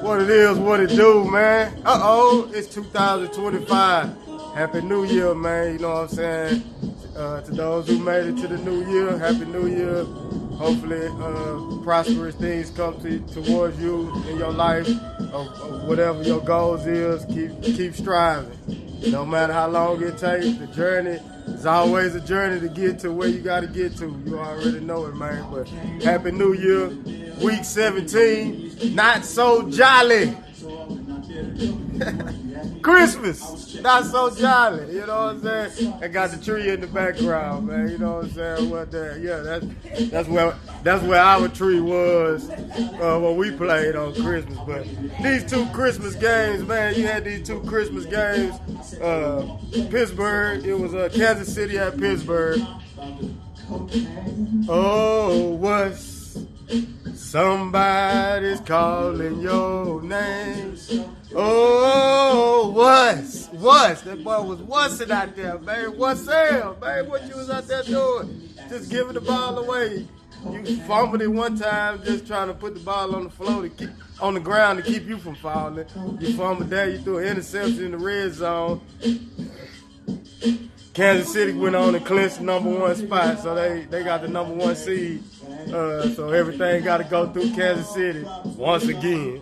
What it is, what it do, man. Uh-oh, it's 2025. Happy New Year, man. You know what I'm saying? To those who made it to the new year, Happy New Year. Hopefully, prosperous things come towards you in your life, of whatever your goals is. Keep striving. No matter how long it takes, the journey is always a journey to get to where you got to get to. You already know it, man. But Happy New Year, week 17, not so jolly. Christmas, not so jolly, you know what I'm saying? I got the tree in the background, man. You know what I'm saying? What the, yeah, that's where our tree was when we played on Christmas. But these two Christmas games, man, you had these two Christmas games. Pittsburgh, it was Kansas City at Pittsburgh. Oh, what's somebody's calling your name? Oh, what's? That boy was wussing out there, man. What's up, man? What you was out there doing? Just giving the ball away. You fumbled it one time, just trying to put the ball on the floor on the ground to keep you from falling. You fumbled that. You threw an interception in the red zone. Kansas City went on and clinched the #1 spot, so they got the #1 seed. So everything got to go through Kansas City once again.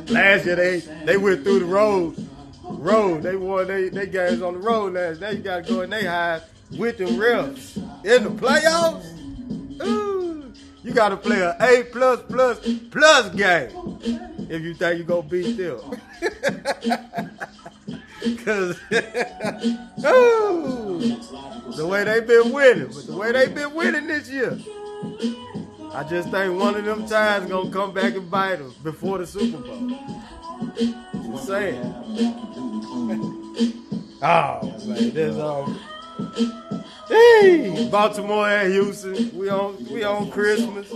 Last year they went through the road. They won they games on the road last. Now you got to go in their highs with them refs in the playoffs. Ooh, you got to play an A+++ game if you think you gonna beat them. Cause the way they been winning, but the way they been winning this year, I just think one of them times gonna come back and bite them before the Super Bowl. Just saying. Oh man, there's hey, Baltimore and Houston. We on Christmas.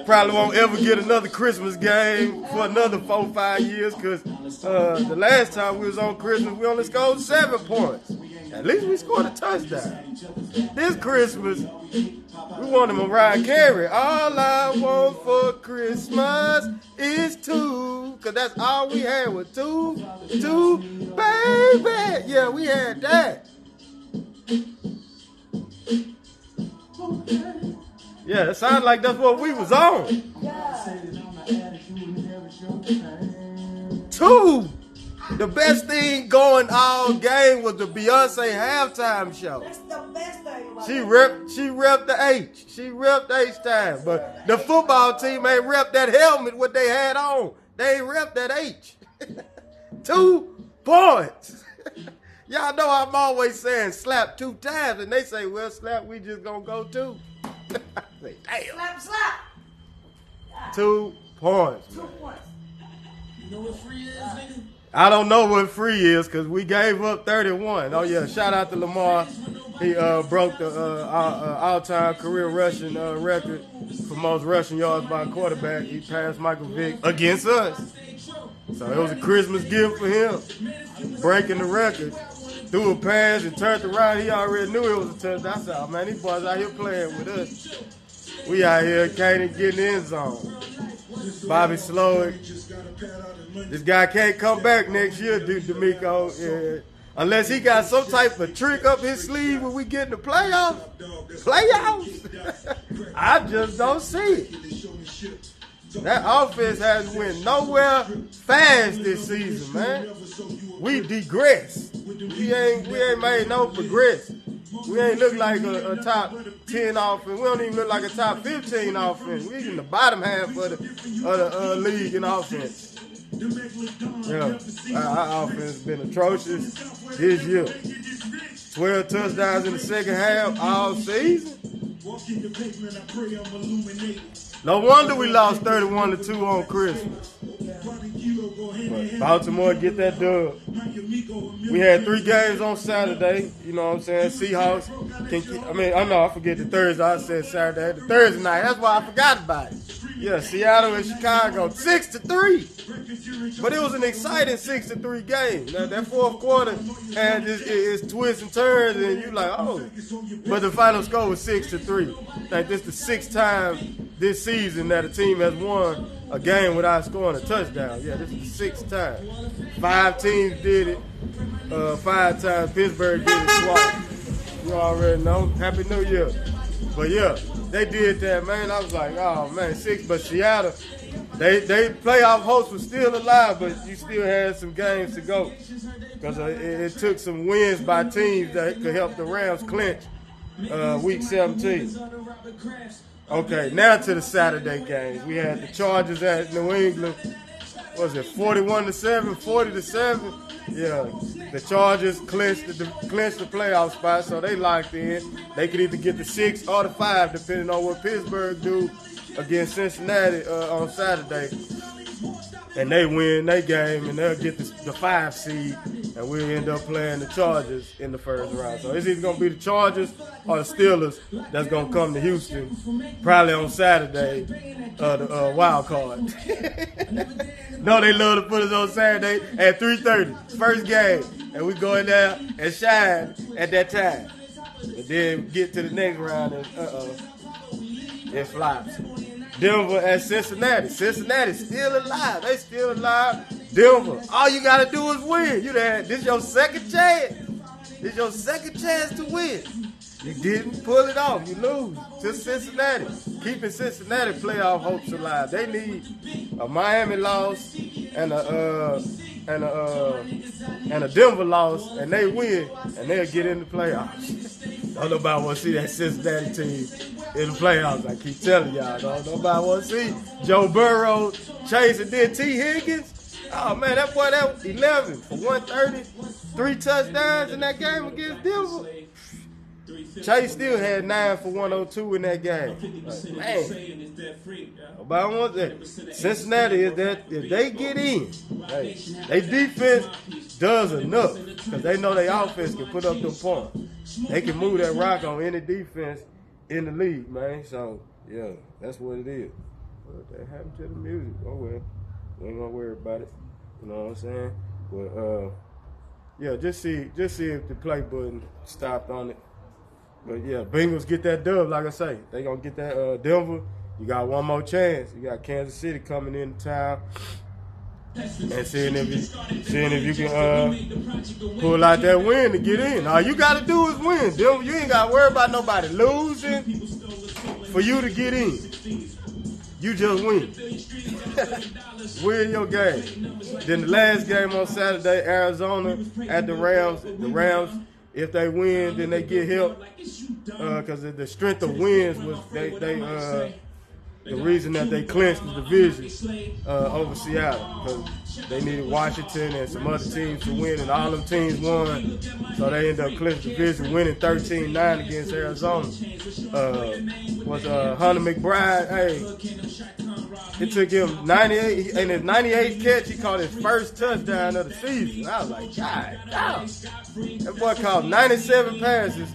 Probably won't ever get another Christmas game for another 4-5 years, because the last time we was on Christmas, we only scored 7 points. At least we scored a touchdown. This Christmas, we want a Mariah Carey. All I want for Christmas is 2, because that's all we had was 2, baby. Yeah, we had that. Yeah, it sounds like that's what we was on. 2. The best thing going all game was the Beyonce halftime show. That's the best thing about She repped the H. She repped H-time. But the football team ain't repped that helmet what they had on. They ain't repped that H. 2 points. Y'all know I'm always saying slap 2 times, and they say, well, slap, we just gonna go 2. Say, damn. Slap. 2 points. 2 points. You know what free is, nigga? I don't know what free is, because we gave up 31. Oh, yeah, shout out to Lamar. He broke the all-time career rushing record for most rushing yards by a quarterback. He passed Michael Vick against us. So it was a Christmas gift for him, breaking the record. Threw a pass and turned around. He already knew it was a touchdown. I said, oh, man, these boys out here playing with us. We out here can't even get in the end zone. Bobby Slowick. This guy can't come back next year, D'Amico. Yeah. Unless he got some type of trick up his sleeve when we get in the playoffs. I just don't see it. That offense has went nowhere fast this season, man. We digress. We ain't made no progress. We ain't look like a top 10 offense. We don't even look like a top 15 offense. We in the bottom half of the league in offense. Yeah, our offense has been atrocious this year. 12 touchdowns in the second half all season. No wonder we lost 31-2 on Christmas. But Baltimore get that dub. We had 3 games on Saturday. You know what I'm saying? Seahawks I forget the Thursday. I said Saturday. The Thursday night. That's why I forgot about it. Yeah, Seattle and Chicago, 6-3. But it was an exciting 6-3 game. Now, that fourth quarter had its twists and turns, and you like, oh. But the final score was 6-3. Like, this is the 6th time this season that a team has won a game without scoring a touchdown. Yeah, this is the 6th time. 5 teams did it 5 times. Pittsburgh did it twice. You already know. Happy New Year. But yeah, they did that, man. I was like, oh man, 6. But Seattle, they playoff hopes were still alive, but you still had some games to go because it took some wins by teams that could help the Rams clinch week 17. Okay, now to the Saturday games. We had the Chargers at New England. What was it 41-7, 40-7? Yeah, the Chargers clinched the playoff spot, so they locked in. They could either get the 6 or the 5, depending on what Pittsburgh do against Cincinnati on Saturday. And they win their game, and they'll get the 5 seed, and we'll end up playing the Chargers in the first round. So it's either going to be the Chargers or the Steelers that's going to come to Houston, probably on Saturday, the wild card. No, they love to put us on Saturday at 3:30, first game, and we go in there and shine at that time. And then get to the next round, and it flops. Denver at Cincinnati. Cincinnati's still alive. They still alive. Denver, all you got to do is win. This your second chance. This your second chance to win. You didn't pull it off. You lose to Cincinnati. Keeping Cincinnati playoff hopes alive. They need a Miami loss and a Denver loss, and they win, and they'll get in the playoffs. Don't nobody want to see that Cincinnati team in the playoffs. I keep telling y'all, don't nobody want to see Joe Burrow, Chase, and then T. Higgins. Oh man, that boy, that was 11 for 130, 3 touchdowns in that game against Denver. Chase still had 9 for 102 in that game. Like, man, nobody wants that. Cincinnati is that if they get in, hey, their defense does enough because they know their offense can put up them points. They can move that rock on any defense in the league, man. So yeah, that's what it is. What that happened to the music? Oh well, we ain't gonna worry about it. You know what I'm saying? But yeah, just see if the play button stopped on it. But yeah, Bengals get that dub, like I say. They gonna get that Denver. You got one more chance. You got Kansas City coming into town. And seeing if you can pull out that win to get in. All you gotta do is win. Denver, you ain't gotta worry about nobody losing for you to get in. You just win. Win your game. Then the last game on Saturday, Arizona at the Rams. The Rams, if they win, then they get help because the strength of wins was the reason that they clinched the division over Seattle because they needed Washington and some other teams to win, and all them teams won, so they ended up clinching the division, winning 13-9 against Arizona. Was Hunter McBride? Hey, it took him 98, in his 98th catch, he caught his first touchdown of the season. I was like, God damn. That boy caught 97 passes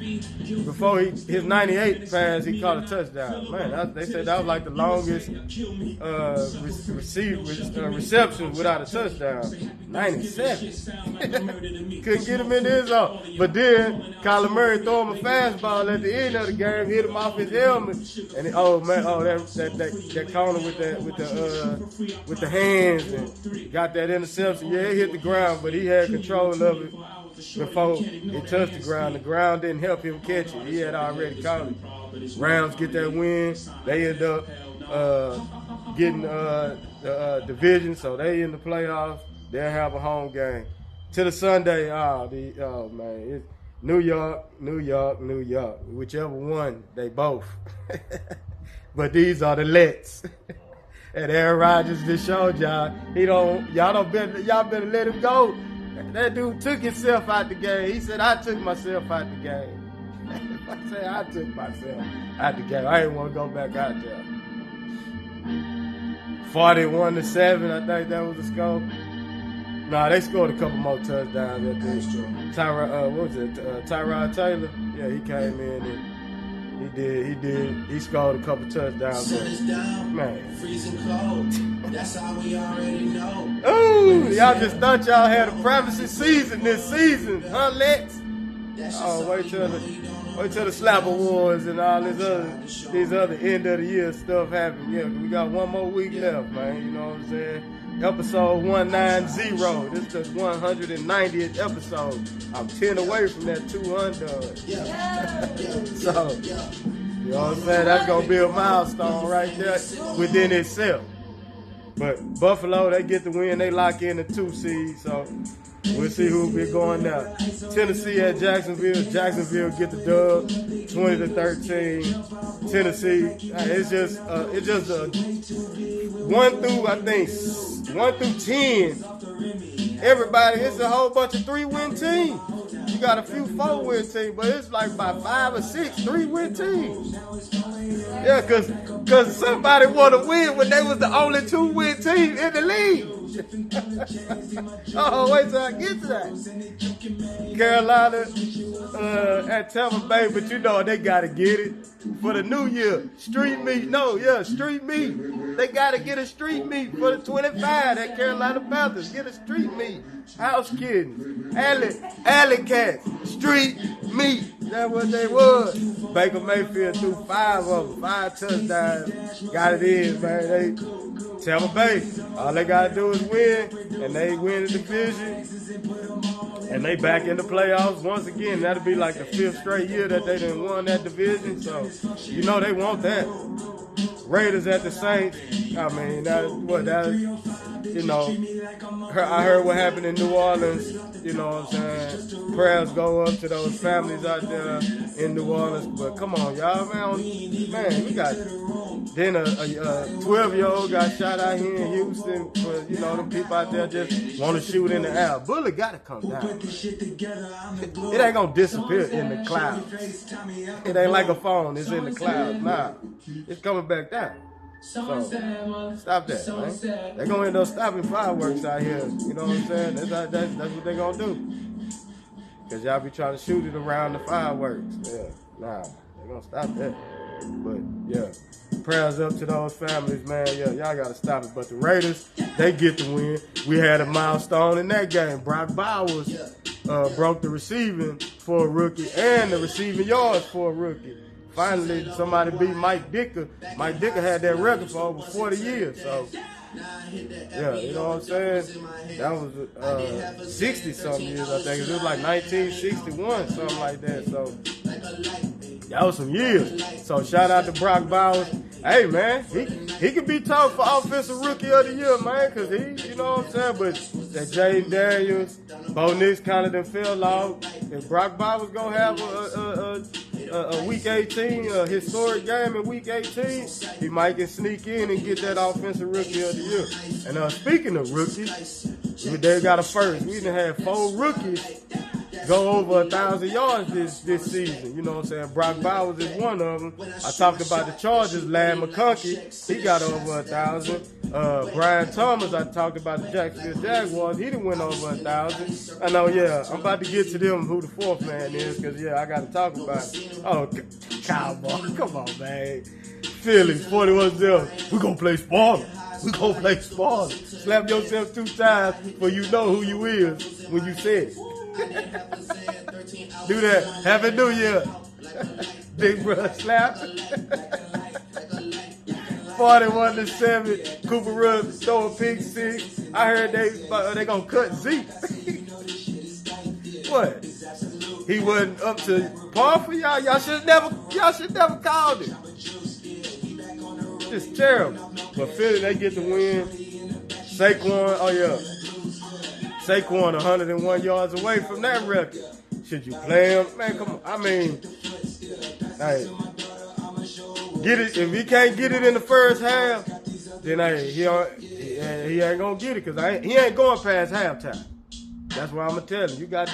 before his 98th pass, he caught a touchdown. Man, they said that was like the longest receptions without a touchdown. 97. Couldn't get him in his zone. But then Kyler Murray threw him a fastball at the end of the game, hit him off his helmet, and that corner with the hands and got that interception. Yeah, it hit the ground, but he had control of it before it touched the ground. The ground didn't help him catch it. He had already caught it. Rams get that win. They end up getting the division, so they in the playoffs. They'll have a home game. To the Sunday, oh man, it's New York. Whichever one, they both. But these are the Lets. And Aaron Rodgers just showed y'all, y'all better let him go. That dude took himself out the game. He said, I took myself out the game. I said, I took myself out the game. I didn't want to go back out there. 41-7, I think that was the score. Nah, they scored a couple more touchdowns at this. Tyrod Taylor? Yeah, he came in and he scored a couple touchdowns. Man. Freezing cold. That's how we already know. Ooh, y'all just thought y'all had a privacy season this season, huh, Lex? Oh, wait till Wait till the Slap Awards and all these other end of the year stuff happen. Yeah, we got one more week left, man. You know what I'm saying? Episode 190. This is the 190th episode. I'm 10 away from that 200. So, you know what I'm saying? That's gonna be a milestone right there within itself. But Buffalo, they get the win. They lock in the 2 seed. So we'll see who'll be going now. Tennessee at Jacksonville. Jacksonville get the dub, 20-13. Tennessee. It's just 1 through 10. Everybody, it's a whole bunch of 3-win teams. You got a few 4-win teams, but it's like about 5 or 6 3-win teams. Yeah, cause somebody want to win when they was the only 2-win team in the league. Oh, wait till I get to that. Carolina at Tampa Bay, but you know they gotta get it for the new year. Street meet. Street meet. They gotta get a street meet for the 25 at Carolina Panthers. Get a street meet. House kidding. Alley cats. Street meet. That's what they was. Baker Mayfield threw 5 of them. 5 touchdowns. Got it in, man. Tampa Bay. All they gotta do is win, and they win the division, and they back in the playoffs once again. That'll be like the 5th straight year that they done won that division. So you know they want that. Raiders at the Saints. I mean, I heard what happened in New Orleans. You know what I'm saying? Prayers go up to those families out there in New Orleans. But come on, y'all, man, we got. Then a 12-year-old got shot out here in Houston. For, you know, them people out there just want to shoot in the air. Bullet got to come down. It ain't gonna disappear in the clouds. It ain't like a phone. It's in the clouds. Nah, it's coming back down. So, stop that, man. They're going to end up stopping fireworks out here. You know what I'm saying? That's what they're going to do. Because y'all be trying to shoot it around the fireworks. Yeah, nah, they're going to stop that. But, yeah, prayers up to those families, man. Yeah, y'all got to stop it. But the Raiders, they get the win. We had a milestone in that game. Brock Bowers broke the receiving for a rookie and the receiving yards for a rookie. Finally, somebody beat Mike Dicker. Mike Dicker had that record for over 40 years. So, yeah, you know what I'm saying? That was 60-something years, I think. It was like 1961, something like that. So, that was some years. So, shout out to Brock Bowers. Hey, man, he could be talked for Offensive Rookie of the Year, man, because he, you know what I'm saying? But that Jaden Daniels, Bo Nix kind of done fell off. If Brock Bowers going to have a Week 18, a historic game in Week 18, he might can sneak in and get that Offensive Rookie of the Year. And speaking of rookies, they got a first. We done had 4 rookies go over 1,000 yards this season. You know what I'm saying? Brock Bowers is one of them. I talked about the Chargers. Larry McConkey, he got over 1,000. Brian Thomas, I talked about the Jacksonville Jaguars. He done went over 1,000. I know, yeah, I'm about to get to them who the 4th man is, because, yeah, I got to talk about it. Oh, Cowboy, come on, man. Philly, 41-0. We going to play spoiler. We going to play spoiler. Slap yourself 2 times for you know who you is when you say it. Do that. Happy New Year. Big brother Slap. 41-7. Cooper Rudd throw a pick 6. I heard they gonna cut Zeke. What? He wasn't up to par for y'all. Y'all should never called it. Just terrible. But Philly, they get the win. Saquon, oh yeah. Saquon 101 yards away from that record. Should you play him? Man, come on. I mean, hey, get it. If he can't get it in the first half, then hey, he ain't gonna get it, because he ain't going past halftime. That's what I'm gonna tell him. You got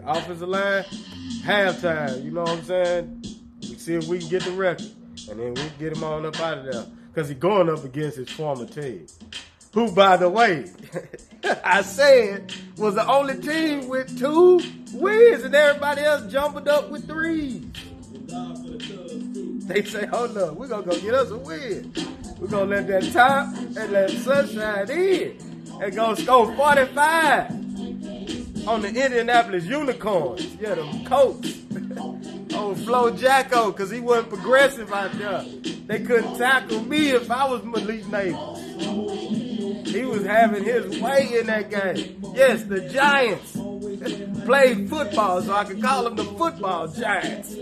offensive line, halftime. You know what I'm saying? We see if we can get the record, and then we get him on up out of there, because he's going up against his former team, who, by the way, I said was the only team with 2 wins, and everybody else jumping up with 3. They say, hold up, we're going to go get us a win. We're going to let that top and that sunshine in and go score 45 on the Indianapolis Unicorns. Yeah, them Colts. On old Flo Jacko, because he wasn't progressive out there. They couldn't tackle me if I was Malik Neighbors. He was having his way in that game. Yes, the Giants played football, so I could call them the football Giants.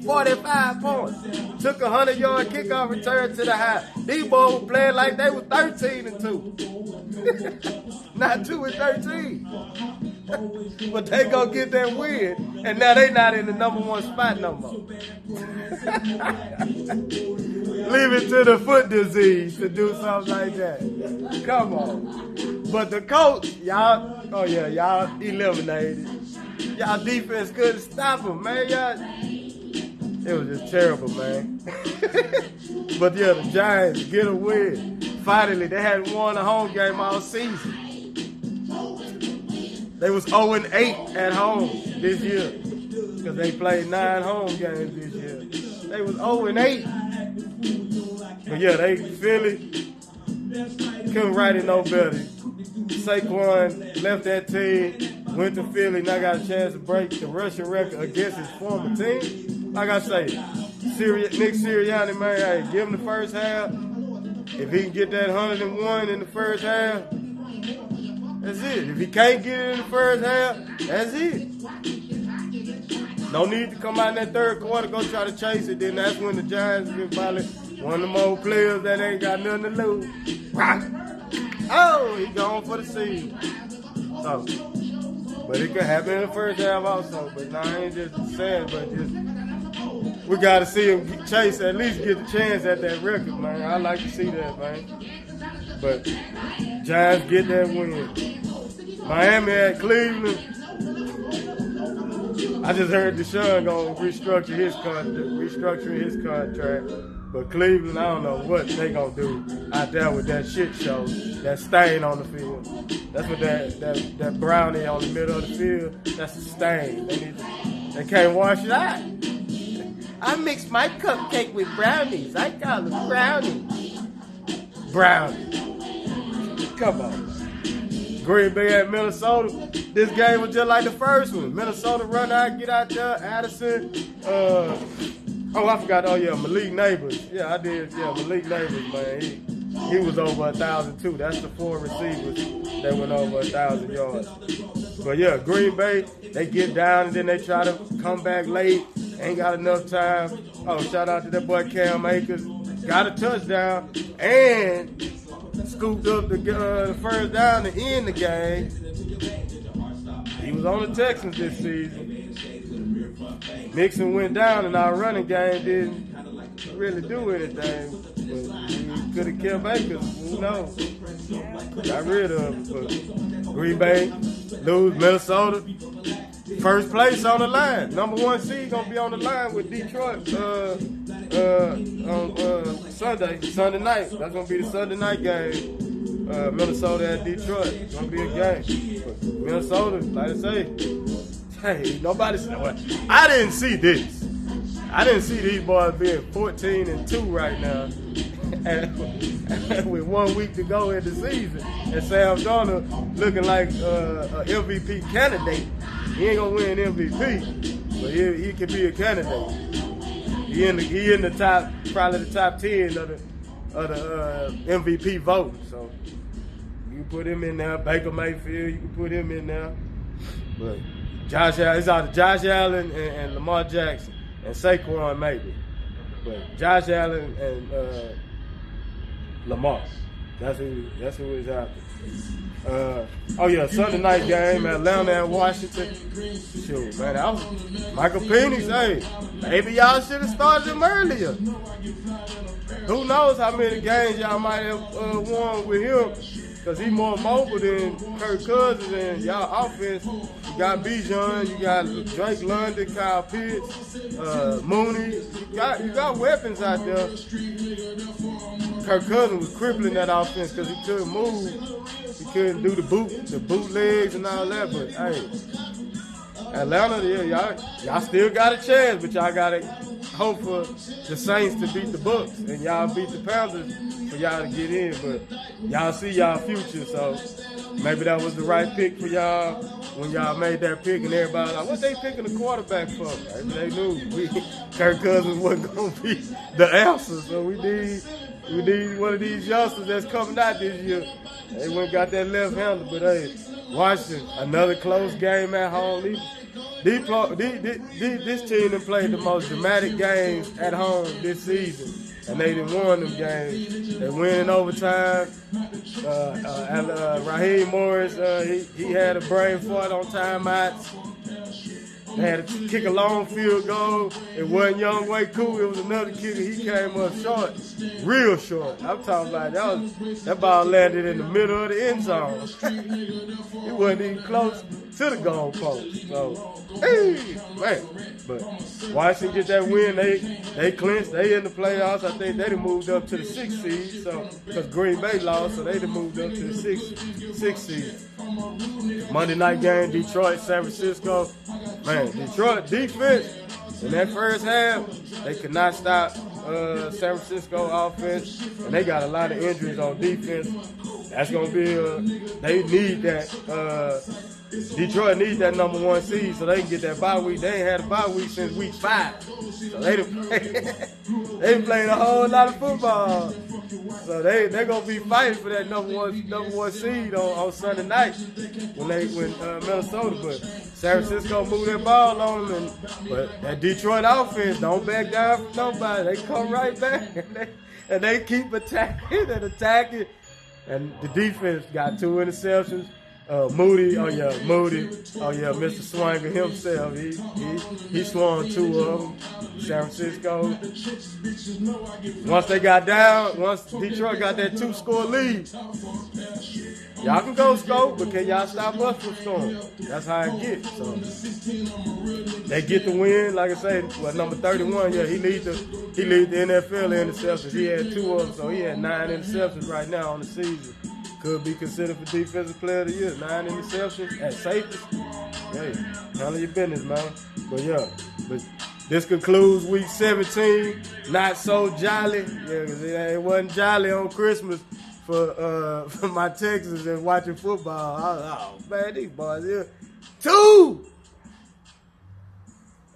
45 points. Took a 100-yard kickoff return to the house. These boys were playing like they were 13-2. Not 2-13. But they gonna get that win, and now they not in the #1 spot no more. Leave it to the foot disease to do something like that. Come on. But the coach, y'all eliminated. Y'all defense couldn't stop him, man. It was just terrible, man. But yeah, the Giants get a win. Finally, they hadn't won a home game all season. They was 0-8 at home this year because they played 9 home games this year. They was 0-8. But yeah, Philly couldn't write it no better. Saquon left that team, went to Philly, now got a chance to break the rushing record against his former team. Like I say, Nick Sirianni, man, hey, give him the first half. If he can get that 101 in the first half, that's it. If he can't get it in the first half, that's it. No need to come out in that third quarter, go try to chase it. Then that's when the Giants get probably one of them old players that ain't got nothing to lose. Oh, he gone for the season. So, but it could happen in the first half also. But no, I ain't just saying, but just we got to see him chase, at least get the chance at that record, man. I like to see that, man. But Giants get that win. Miami at Cleveland. I just heard Deshaun gonna restructure his contract. But Cleveland, I don't know what they gonna do out there with that shit show, that stain on the field. That's what that brownie on the middle of the field, that's a stain. They can't wash it out. I mix my cupcake with brownies. I call them brownies. Brownies. Come on. Green Bay at Minnesota. This game was just like the first one. Minnesota run out, get out there. Addison. I forgot. Oh yeah, Malik Neighbors. Yeah, I did. Yeah, Malik Neighbors, man. He was over 1,000 too. That's the 4 receivers that went over 1,000 yards. But yeah, Green Bay, they get down and then they try to come back late. Ain't got enough time. Oh, shout out to that boy Cam Akers. Got a touchdown and scooped up the first down to end the game. He was on the Texans this season. Mixon went down and our running game didn't really do anything. But we could have kept Akers. Who knows? Got rid of him. But Green Bay lose. Minnesota. First place on the line. #1 seed gonna be on the line with Detroit on Sunday night. That's gonna be the Sunday night game. Minnesota at Detroit. It's gonna be a game. But Minnesota, like I say, hey, nobody said what. I didn't see this. I didn't see these boys being 14-2 right now. And with 1 week to go in the season, and Sam Darnold looking like an MVP candidate. He ain't gonna win MVP, but he could be a candidate. He in the top, probably the top 10 of the MVP voting. So you can put him in there. Baker Mayfield, you can put him in there. But Josh Allen, it's either Josh Allen and Lamar Jackson and Saquon maybe. But Josh Allen and Lamar, that's who is out there. Sunday night game, Atlanta and Washington. Shoot, man, that was Michael Penix. Hey, maybe y'all should have started him earlier. Who knows how many games y'all might have won with him? Because he's more mobile than Kirk Cousins, and y'all offense, you got Bijan, you got Drake London, Kyle Pitts, Mooney. You got weapons out there. Kirk Cousins was crippling that offense because he couldn't move. He couldn't do the bootlegs and all that. But hey, Atlanta, yeah, y'all still got a chance, but y'all gotta hope for the Saints to beat the Bucks and y'all beat the Panthers for y'all to get in. But y'all see y'all future, so maybe that was the right pick for y'all when y'all made that pick and everybody was like, what they picking the quarterback for? Maybe they knew Kirk Cousins wasn't going to be the answer, so we need one of these youngsters that's coming out this year. They went and got that left hander, but hey, Washington, another close game at home. This team done played the most dramatic games at home this season, and they done won them games. They win in overtime. Raheem Morris, he had a brain fart on timeouts. They had to kick a long field goal. It wasn't Young Way Cool. It was another kicker. He came up short, real short. I'm talking about that ball landed in the middle of the end zone. It wasn't even close to the goal post. So, hey, man. But Washington get that win. They clinched. They in the playoffs. I think they done moved up to the 6th seed. So, because Green Bay lost, so they done moved up to the 6th seed. Monday night game, Detroit, San Francisco. Man, Detroit defense in that first half, they could not stop San Francisco offense, and they got a lot of injuries on defense. That's gonna be they need that. Detroit needs that #1 seed so they can get that bye week. They ain't had a bye week since week 5, so they played a whole lot of football. So they're gonna be fighting for that #1 seed on Sunday night when Minnesota. But San Francisco moved that ball on them, but that Detroit offense don't back down from nobody. They come right back and they keep attacking and attacking. And the defense got 2 interceptions. Moody, Mr. Swanger himself, he swung 2 of them. San Francisco. Once Detroit got that 2-score lead, y'all can go score, but can y'all stop us from scoring? That's how it gets. So they get the win, like I said. Well, number 31, yeah, he leads the NFL in interceptions. He had 2 of them, so he had 9 interceptions right now on the season. Could be considered for Defensive Player of the Year. 9 interceptions at safety. Hey, handle your business, man. But this concludes week 17. Not so jolly. Yeah, because it wasn't jolly on Christmas for my Texans and watching football. Oh, man, these boys here. 2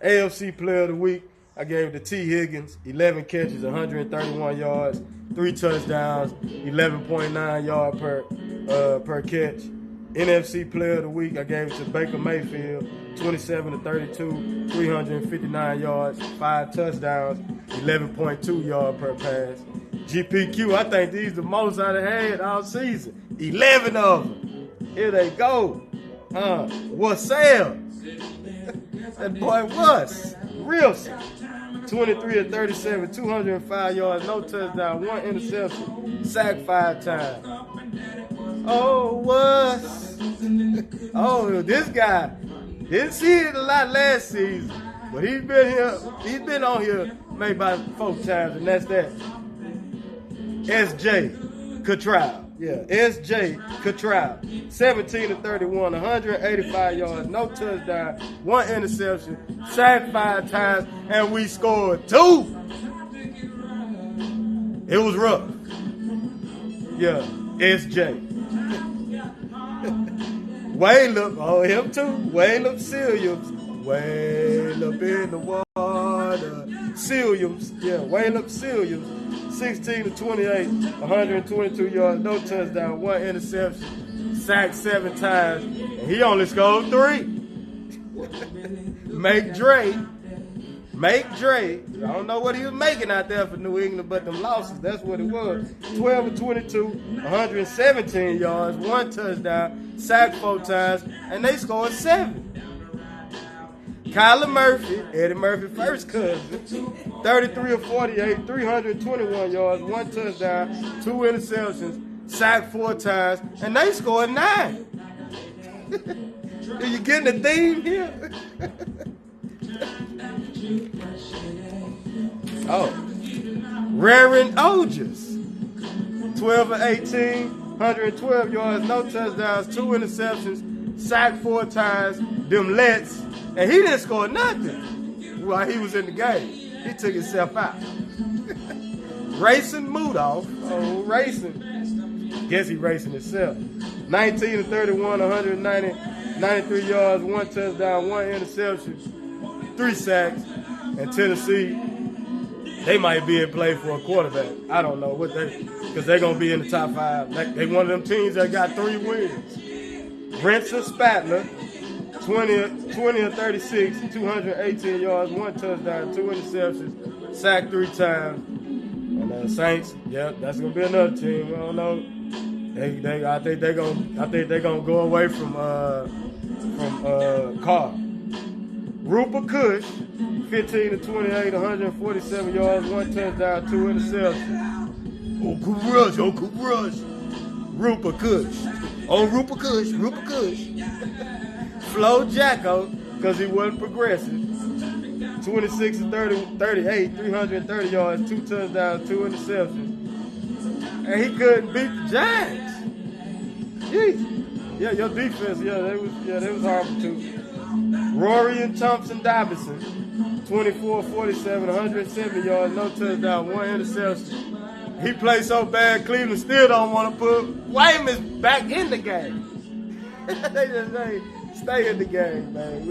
AFC Player of the Week. I gave it to T. Higgins, 11 catches, 131 yards, 3 touchdowns, 11.9 yards per catch. NFC Player of the Week, I gave it to Baker Mayfield, 27 to 32, 359 yards, 5 touchdowns, 11.2 yards per pass. GPQ, I think these the most I've had all season. 11 of them. Here they go. What's up? That boy was Wilson. 23 of 37, 205 yards, no touchdown, 1 interception, sacked 5 times. This guy didn't see it a lot last season, but he's been on here maybe about 4 times, and that's that. SJ Cottrell. Yeah, S.J. Cottrell, 17 to 31, 185 yards, no touchdown, 1 interception, sacked 5 times, and we scored 2. It was rough. Yeah, S.J. Waylon, him too. Waylon Silliams, way up in the water. Silliams, yeah, Waylon Silliams. 16 to 28, 122 yards, no touchdown, 1 interception, sacked 7 times, and he only scored 3. Make Dre. I don't know what he was making out there for New England, but them losses, that's what it was. 12 to 22, 117 yards, 1 touchdown, sacked 4 times, and they scored 7. Kyler Murphy, Eddie Murphy's first cousin, 33 of 48, 321 yards, 1 touchdown, 2 interceptions, sacked 4 times, and they scored 9. Are you getting the theme here? Rarin Ojas, 12 of 18, 112 yards, no touchdowns, 2 interceptions, sacked 4 times, them lets. And he didn't score nothing while he was in the game. He took himself out. Racing Mudoff. Oh, racing. Guess he racing himself. 19 of 31, 93 yards, 1 touchdown, 1 interception, 3 sacks. And Tennessee, they might be in play for a quarterback. I don't know what because they're going to be in the top 5. They one of them teams that got 3 wins. Renson Spatler, 20 of 36, 218 yards, 1 touchdown, 2 interceptions, sacked 3 times. And Saints, yeah, that's gonna be another team. I don't know. I think they're gonna go away from Carr. Rupert Cush, 15 to 28, 147 yards, 1 touchdown, 2 interceptions. Uncle Rush. Rupert Cush. Oh, Rupert Cush. Flo Jacko, because he wasn't progressive. 26 to 38, 330 yards, 2 touchdowns, 2 interceptions. And he couldn't beat the Giants. Jeez. Yeah, your defense, they was horrible too. Rory and Thompson Dobson, 24, 47, 170 yards, no touchdown, 1 interception. He played so bad, Cleveland still don't want to put Wayman back in the game. They just say, stay in the game, man.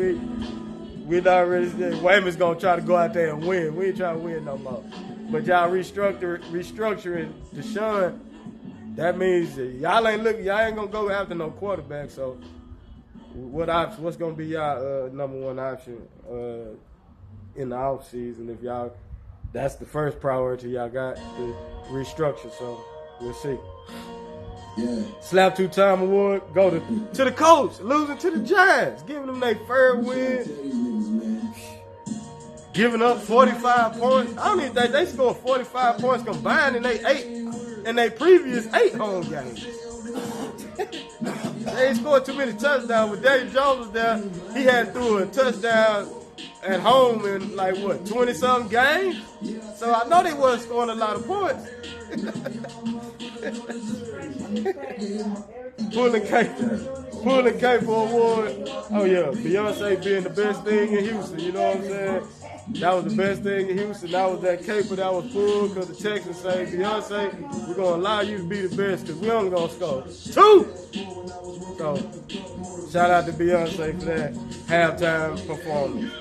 We not really. Wayman's gonna try to go out there and win. We ain't trying to win no more. But y'all restructuring Deshaun. That means that y'all ain't gonna go after no quarterback. So, what's gonna be y'all number 1 option in the off season? If y'all, that's the first priority y'all got to restructure. So we'll see. Yeah. Slap 2-time award. Go to the coach. Losing to the Giants. Giving them their third win. Giving up 45 points. I don't even think they scored 45 points combined in their previous 8 home games. They ain't scored too many touchdowns. When Dave Jones was there, he had threw a touchdown at home in 20-something games. So I know they wasn't scoring a lot of points. Pulling cape for award. Oh yeah, Beyonce being the best thing in Houston. You know what I'm saying? That was the best thing in Houston. That was that caper that was full because the Texans say, Beyonce, we're gonna allow you to be the best because we only gonna score 2. So shout out to Beyonce for that halftime performance.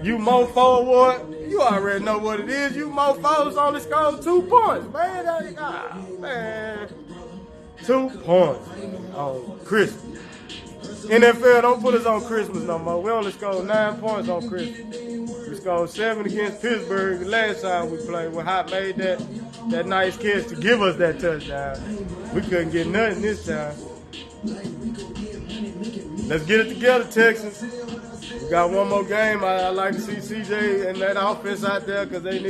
You Mofo award, you already know what it is. You Mofos only scored 2 points, man. Man. 2 points on Christmas. NFL, don't put us on Christmas no more. We only scored 9 points on Christmas. We scored 7 against Pittsburgh the last time we played when Hot made that nice catch to give us that touchdown. We couldn't get nothing this time. Let's get it together, Texans. We got one more game. I like to see CJ and that offense out there because they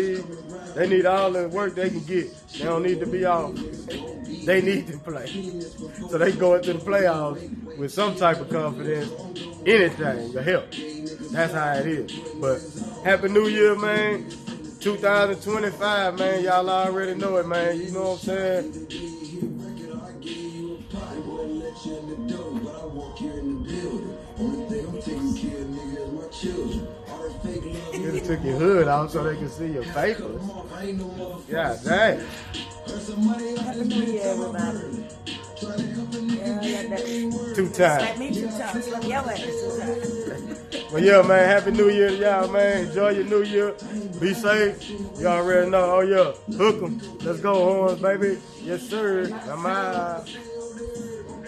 need all the work they can get. They don't need to be off. They need to play. So they go into the playoffs with some type of confidence. Anything to help. That's how it is. But Happy New Year, man. 2025, man. Y'all already know it, man. You know what I'm saying? You just took your hood out so they can see your papers. Yeah, dang. Happy New Year, everybody. Yeah, 2 times. Slap me 2 times. Slap your ass 2 times. Well, yeah, man. Happy New Year to y'all, man. Enjoy your New Year. Be safe. You already know. Oh, yeah. Hook 'em. Let's go, Horns, baby. Yes, sir. I'm out.